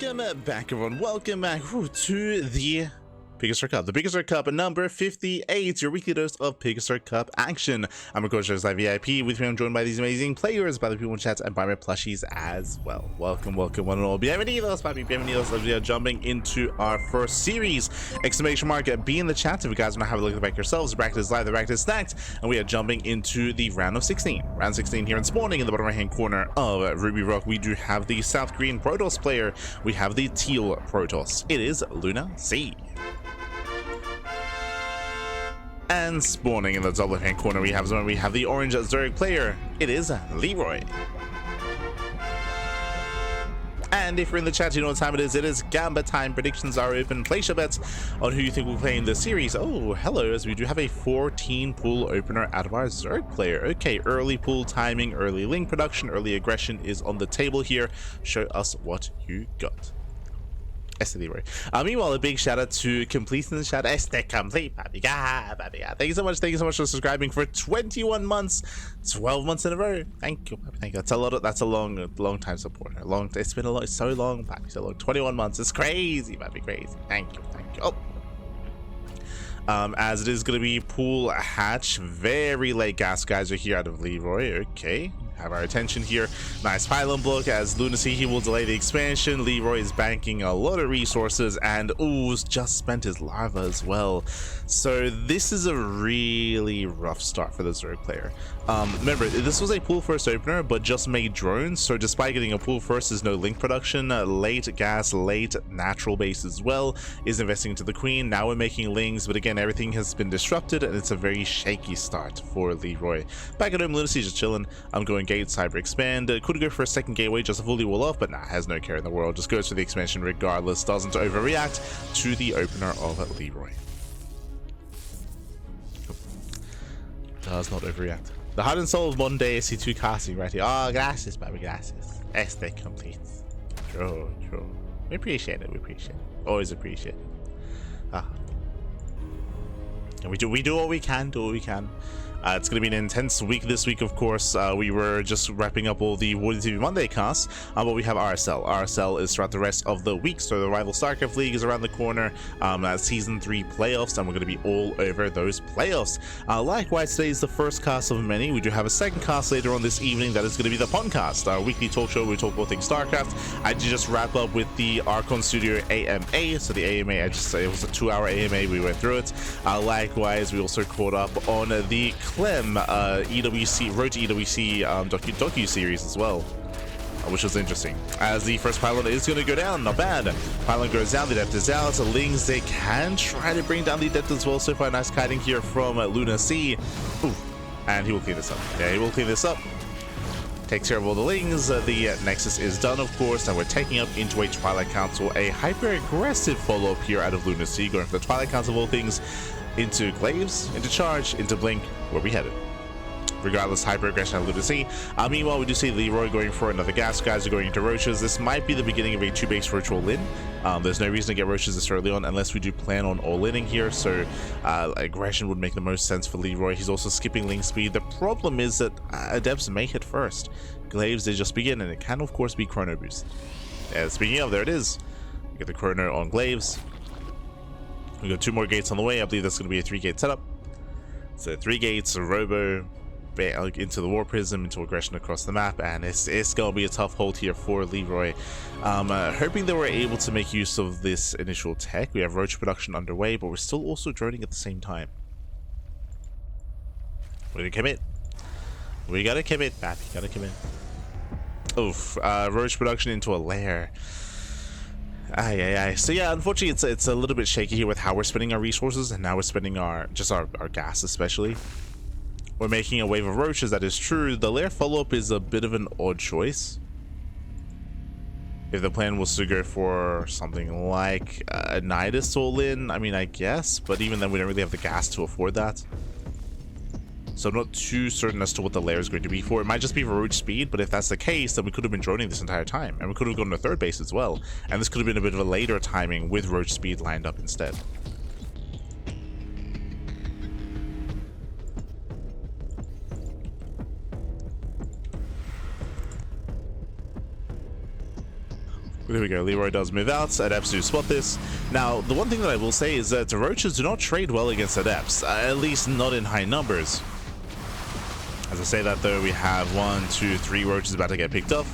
Welcome back, everyone. Welcome back to the PiGosaur Cup. The PiGosaur Cup number 58, your weekly dose of PiGosaur Cup action. I'm a coach, like VIP. With me, I'm joined by these amazing players, by the people in chat, and by my plushies as well. Welcome, welcome, one and all. Bienvenidos, papi, bienvenidos. We are jumping into our first series. Exclamation mark, be in the chat if you guys want to have a look at the back yourselves. The bracket is live, the bracket is stacked, and we are jumping into the round of 16. Round 16 here in spawning in the bottom right-hand corner of Ruby Rock. We do have the South Green Protoss player. We have the Teal Protoss. It is LunaSea. And spawning in the top left-hand corner, we have the orange Zerg player. It is Leroy. And if you're in the chat, you know what time it is. It is Gamba time. Predictions are open. Place your bets on who you think will play in this series. Oh, hello, as we do have a 14 pool opener out of our Zerg player. Okay, early pool timing, early link production, early aggression is on the table here. Show us what you got. Leroy. Meanwhile, a big shout out to Complete in the chat. Complete, papi. Thank you so much. Thank you so much for subscribing for 21 months, 12 months in a row. Thank you, papi. Thank you. That's a lot. That's a long time support. It's been so long, papi. So long. 21 months. It's crazy, papi. Crazy. Thank you. Thank you. Oh. As it is going to be pool hatch, very late gas guys are here out of Leroy. Okay, have our attention here. Nice pylon block as LunaSea, he will delay the expansion. Leroy is banking a lot of resources, and ooh, just spent his larva as well. So this is a really rough start for the Zerg player. Remember, this was a pool first opener, but just made drones. So despite getting a pool first, there's no link production. Late gas, late natural base as well. Is investing into the queen. Now we're making lings, but again, everything has been disrupted, and it's a very shaky start for Leroy. Back at home, LunaSea just chilling. I'm going gate, cyber expand. Could go for a second gateway just to fully wall off, but nah, has no care in the world. Just goes for the expansion regardless. Doesn't overreact to the opener of Leroy. Does not overreact. The heart and soul of modern day SC2 casting right here. Oh, gracias, baby, gracias. Complete. True. We appreciate it. We appreciate it. Always appreciate it. And we do what we can. It's going to be an intense week this week, of course. We were just wrapping up all the Warden TV Monday casts, but we have RSL. RSL is throughout the rest of the week, so the rival StarCraft League is around the corner. Season 3 playoffs, and we're going to be all over those playoffs. Likewise, today is the first cast of many. We do have a second cast later on this evening. That is going to be the Podcast, our weekly talk show where we talk all things StarCraft. I did just wrap up with the Archon Studio AMA. So the AMA, it was a 2-hour AMA. We went through it. Likewise, we also caught up on the Clem EWC Road to EWC docu series as well, which was interesting. As the first pylon is going to go down, not bad. Pylon goes down, the depth is out. Lings, they can try to bring down the depth as well. So far, nice kiting here from LunaSea. Ooh, and he will clean this up. Yeah, he will clean this up. Takes care of all the Lings. The Nexus is done, of course, and we're taking up into a Twilight Council. A hyper-aggressive follow-up here out of LunaSea, going for the Twilight Council of all things. Into Glaives, into Charge, into Blink, where we headed. Regardless, hyper aggression at LunaSea. Meanwhile, we do see Leroy going for another gas. Guys are going into Roaches. This might be the beginning of a 2-base Roach all-in. There's no reason to get Roaches this early on unless we do plan on all-inning here. So aggression would make the most sense for Leroy. He's also skipping link speed. The problem is that Adepts may hit first. Glaives, they just begin, and it can of course be Chrono Boost. Yeah, speaking of, there it is. We get the Chrono on Glaives. We got 2 more gates on the way. I believe that's going to be a 3-gate setup. So 3 gates, a Robo, into the War Prism, into aggression across the map, and it's going to be a tough hold here for Leroy. Hoping they were able to make use of this initial tech. We have Roach production underway, but we're still also droning at the same time. We're going to commit. We got to commit, Pappy. Got to commit. Oof. Roach production into a lair. So yeah, unfortunately it's a little bit shaky here with how we're spending our resources, and now we're spending our gas especially. We're making a wave of Roaches, that is true. The lair follow-up is a bit of an odd choice. If the plan was to go for something like a Nidus all-in, I mean, I guess, but even then we don't really have the gas to afford that. So I'm not too certain as to what the lair is going to be for. It might just be for Roach speed, but if that's the case, then we could have been droning this entire time. And we could have gone to 3rd base as well. And this could have been a bit of a later timing with Roach speed lined up instead. There we go. Leroy does move out. Adepts do spot this. Now, the one thing that I will say is that roaches do not trade well against Adepts, at least not in high numbers. As I say that, though, we have 1, 2, 3 roaches about to get picked up.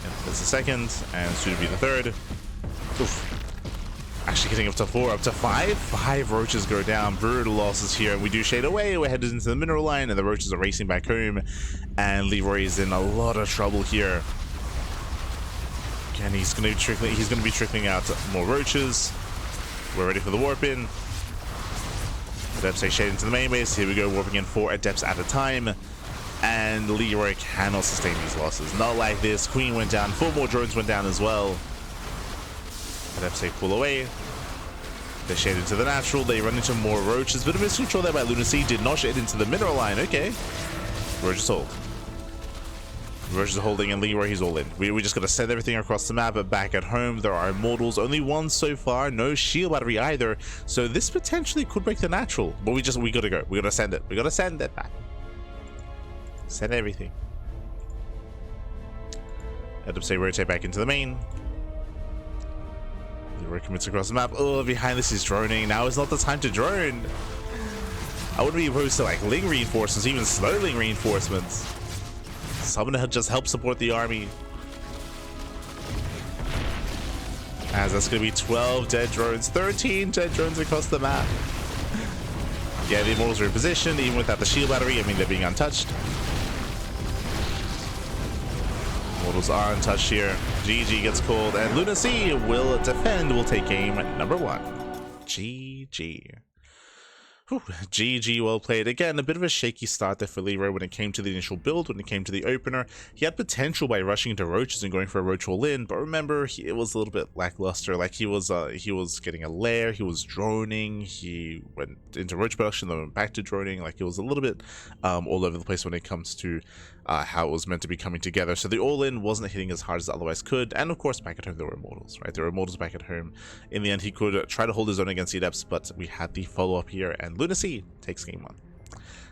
And that's the second, and soon to be the third. Oof. Actually getting up to 4, up to 5. 5 roaches go down. Brutal losses here, and we do shade away. We're headed into the mineral line, and the roaches are racing back home. And Leroy is in a lot of trouble here. Again, he's going to be trickling out more roaches. We're ready for the warp in. Adepts take shade into the main base. Here we go, warping in 4 Adepts at a time. And Leroy cannot sustain these losses. Not like this. Queen went down. 4 more drones went down as well. Adepts take pull away. They shade into the natural. They run into more roaches. Bit of miscontrol there by LunaSea. Did not shade into the mineral line. Okay. Roaches hold. Roaches are holding, and Leroy, he's all in. We just got to send everything across the map. But back at home, there are immortals. Only 1 so far. No shield battery either. So this potentially could break the natural. But we got to go. We got to send it. We got to send it back. Send everything. Adepts say rotate back into the main. Leroy commits across the map. Oh, behind this is droning. Now is not the time to drone. I wouldn't be opposed to like Ling reinforcements, even slow Ling reinforcements. Someone to just help support the army. As that's going to be 12 dead drones, 13 dead drones across the map. Yeah, the immortals are in position, even without the shield battery. I mean, they're being untouched. Immortals are untouched here. GG gets called, and LunaSea will defend. Will take game number 1. GG. Whew, GG, well played. Again, a bit of a shaky start there for Leroy when it came to the initial build, when it came to the opener. He had potential by rushing into roaches and going for a roach all-in, but remember, it was a little bit lackluster. Like, he was getting a lair, he was droning, he went into roach production, then went back to droning. Like, it was a little bit all over the place when it comes to how it was meant to be coming together. So the all-in wasn't hitting as hard as it otherwise could, and of course, back at home, there were immortals, right? There were immortals back at home. In the end, he could try to hold his own against the Adepts, but we had the follow-up here, and LunaSea takes game 1.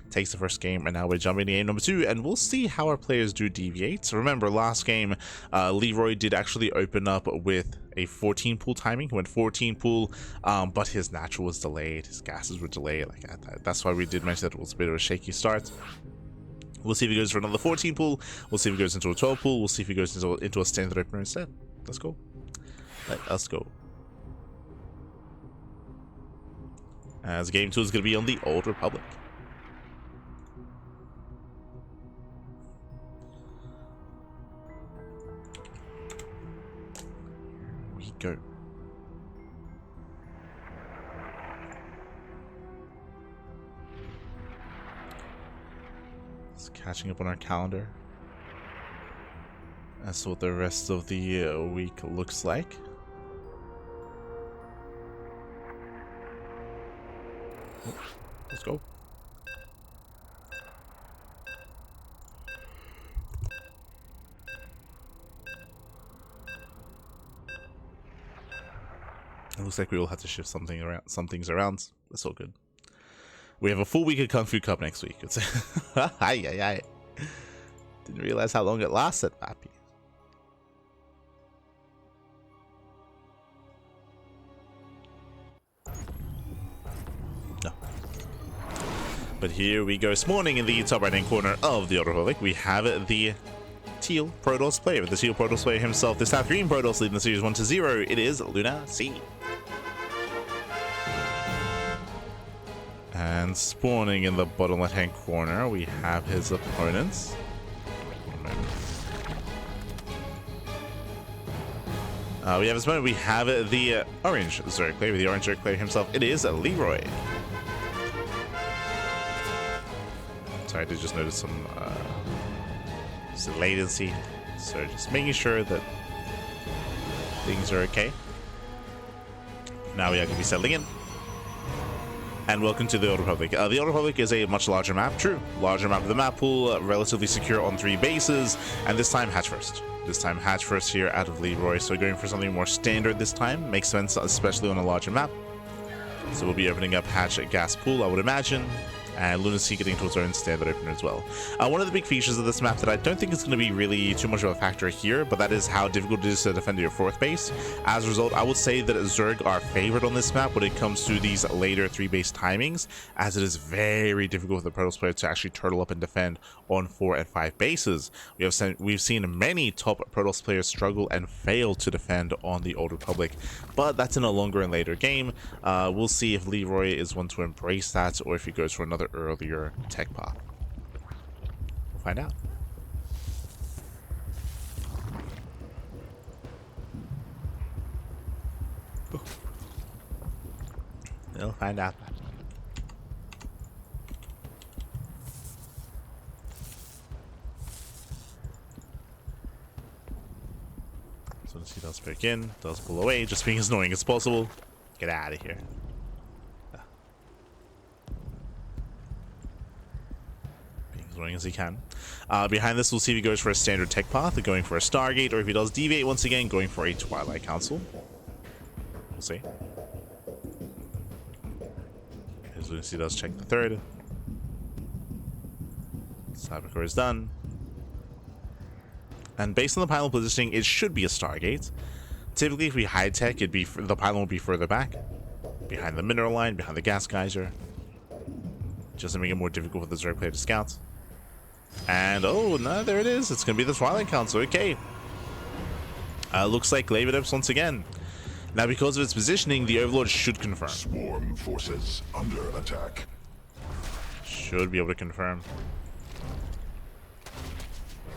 Takes the first game, and now we're jumping to game number 2, and we'll see how our players do deviate. So remember, last game, Leroy did actually open up with a 14 pool timing. He went 14 pool, but his natural was delayed, his gases were delayed. Like that's why we did mention that it was a bit of a shaky start. We'll see if he goes for another 14 pool. We'll see if he goes into a 12 pool. We'll see if he goes into a standard opener instead. Let's go. Let us go. As game 2 is going to be on the Old Republic. Here we go. Just catching up on our calendar. That's what the rest of the week looks like. Let's go. It looks like we will have to shift some things around. That's all good. We have a full week of Kung Fu Cup next week. It's Didn't realize how long it lasted, Pappy. No. But here we go. This morning in the top right hand corner of the Old Republic, we have the Teal Protoss player. The Teal Protoss player himself, the South Green Protoss leading the series 1-0. It is LunaSea. And spawning in the bottom left hand corner, we have his opponents. We have his opponent. We have the orange Zerg player. The orange Zerg player himself, it is Leroy. Sorry, I did just notice some latency, so just making sure that things are okay. Now we are going to be settling in. And welcome to the Old Republic. The Old Republic is a much larger map, true. Larger map of the map pool, relatively secure on 3 bases, and this time hatch first. This time hatch first here out of Leroy, so going for something more standard this time. Makes sense, especially on a larger map. So we'll be opening up hatch at gas pool, I would imagine. and LunaSea getting to its own standard opener as well. One of the big features of this map that I don't think is going to be really too much of a factor here, but that is how difficult it is to defend your 4th base. As a result, I would say that Zerg are favored on this map when it comes to these later 3-base timings, as it is very difficult for the Protoss player to actually turtle up and defend on 4 and 5 bases. We've seen many top Protoss players struggle and fail to defend on the Old Republic, but that's in a longer and later game. We'll see if Leroy is one to embrace that, or if he goes for another earlier tech path. We'll find out. We'll find out. So let's see, does break in, does pull away, just being as annoying as possible. Get out of here. As long as he can. Behind this, we'll see if he goes for a standard tech path, going for a Stargate, or if he does deviate once again, going for a Twilight Council. We'll see. As LunaSea does check the 3rd. Cybercore is done. And based on the pylon positioning, it should be a Stargate. Typically, if we hide tech, the pylon will be further back, behind the mineral line, behind the gas geyser, just to make it more difficult for the Zerg player to scout. And oh no, there it is. It's gonna be the Twilight Council. Okay. Looks like Glavidips once again. Now, because of its positioning, the Overlord should confirm. Swarm forces under attack. Should be able to confirm.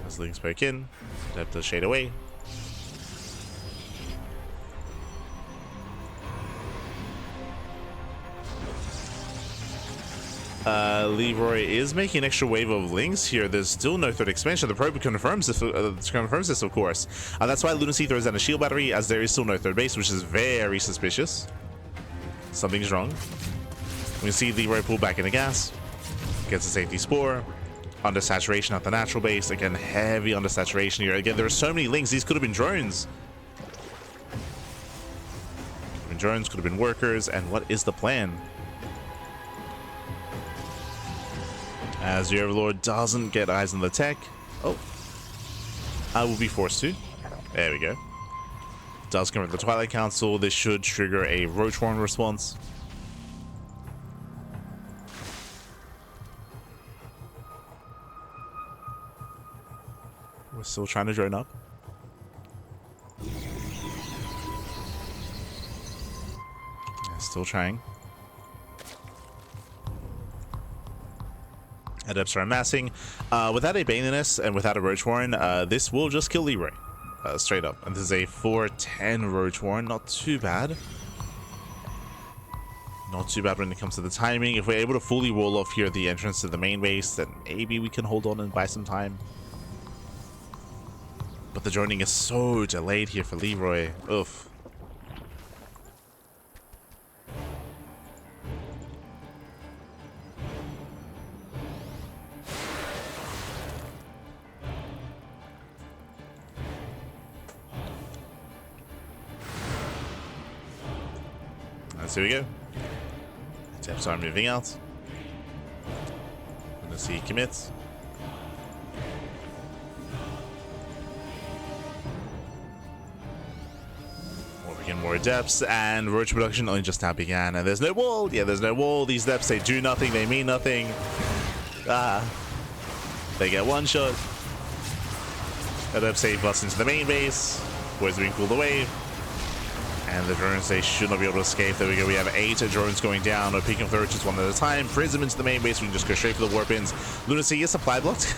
As Link spoke in, have to shade away. Leroy is making an extra wave of links here. There's still no 3rd expansion. The probe confirms this, of course. That's why LunaSea throws down a shield battery, as there is still no 3rd base, which is very suspicious. Something's wrong. We can see Leroy pull back into gas. Gets a safety spore. Under saturation at the natural base. Again, heavy under saturation here. Again, there are so many links. These could have been drones. Could have been drones, could have been workers. And what is the plan? As the Overlord doesn't get eyes on the tech. Oh. I will be forced to. There we go. Does convert the Twilight Council. This should trigger a Roach Horn response. We're still trying to drone up. Still trying. Adepts are amassing. Without a Baneliness and without a Roach Warren, this will just kill Leroy. Straight up. And this is a 4-10 Roach Warren. Not too bad. Not too bad when it comes to the timing. If we're able to fully wall off here the entrance to the main base, then maybe we can hold on and buy some time. But the droning is so delayed here for Leroy. Oof. So here we go. Attempts are moving out. LunaSea commits. More depths, and Roach production only just now began, and there's no wall. Yeah, there's no wall. These depths, they do nothing, they mean nothing. They get one shot. The depths save bust into the main base. Boys are being pulled away. And the drones, they should not be able to escape. There we go. We have 8 drones going down. We're picking up the roaches one at a time. Prism into the main base. We can just go straight for the warp ins. LunaSea is supply blocked.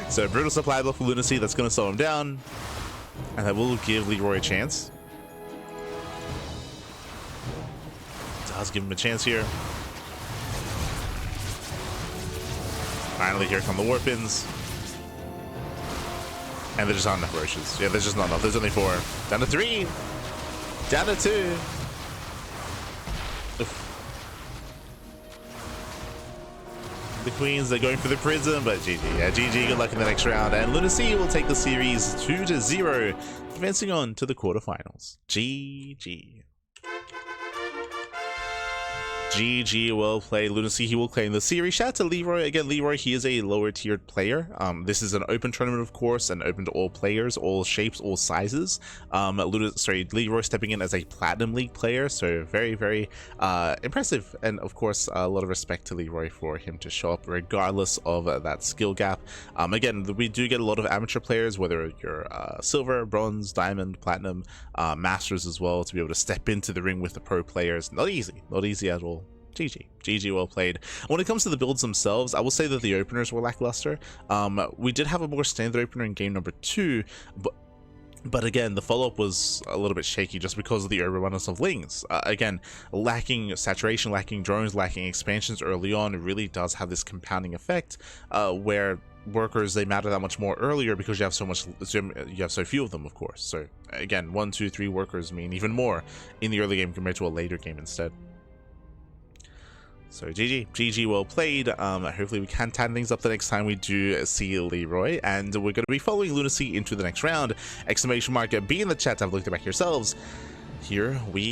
So brutal supply block for LunaSea. That's going to slow him down. And that will give Leroy a chance. Does give him a chance here. Finally, here come the warp ins. And there's just not enough roaches. Yeah, there's just not enough. There's only 4. Down to 3. Down to 2. Oof. The Queens are going for the Prism, but GG. Yeah, GG. Good luck in the next round. And LunaSea will take the series 2-0, advancing on to the quarterfinals. GG. GG, well played. LunaSea, he will claim the series. Shout out to Leroy. Again, Leroy, he is a lower tiered player. This is an open tournament, of course, and open to all players, all shapes, all sizes. Leroy stepping in as a Platinum League player, so very, very impressive. And of course, a lot of respect to Leroy for him to show up regardless of that skill gap. Again, we do get a lot of amateur players, whether you're silver, bronze, diamond, platinum, masters as well, to be able to step into the ring with the pro players. Not easy at all. GG, well played. When it comes to the builds themselves, I will say that the openers were lackluster. We did have a more standard opener in game number 2, but again, the follow-up was a little bit shaky just because of the overabundance of lings. Again, lacking saturation, lacking drones, lacking expansions early on, it really does have this compounding effect where workers, they matter that much more earlier because you have so few of them, of course. So again, 1, 2, 3 workers mean even more in the early game compared to a later game instead. So GG, well played. Hopefully we can tighten things up the next time we do see Leroy, and we're going to be following LunaSea into the next round. Exclamation mark, be in the chat to have a look at the back yourselves. Here we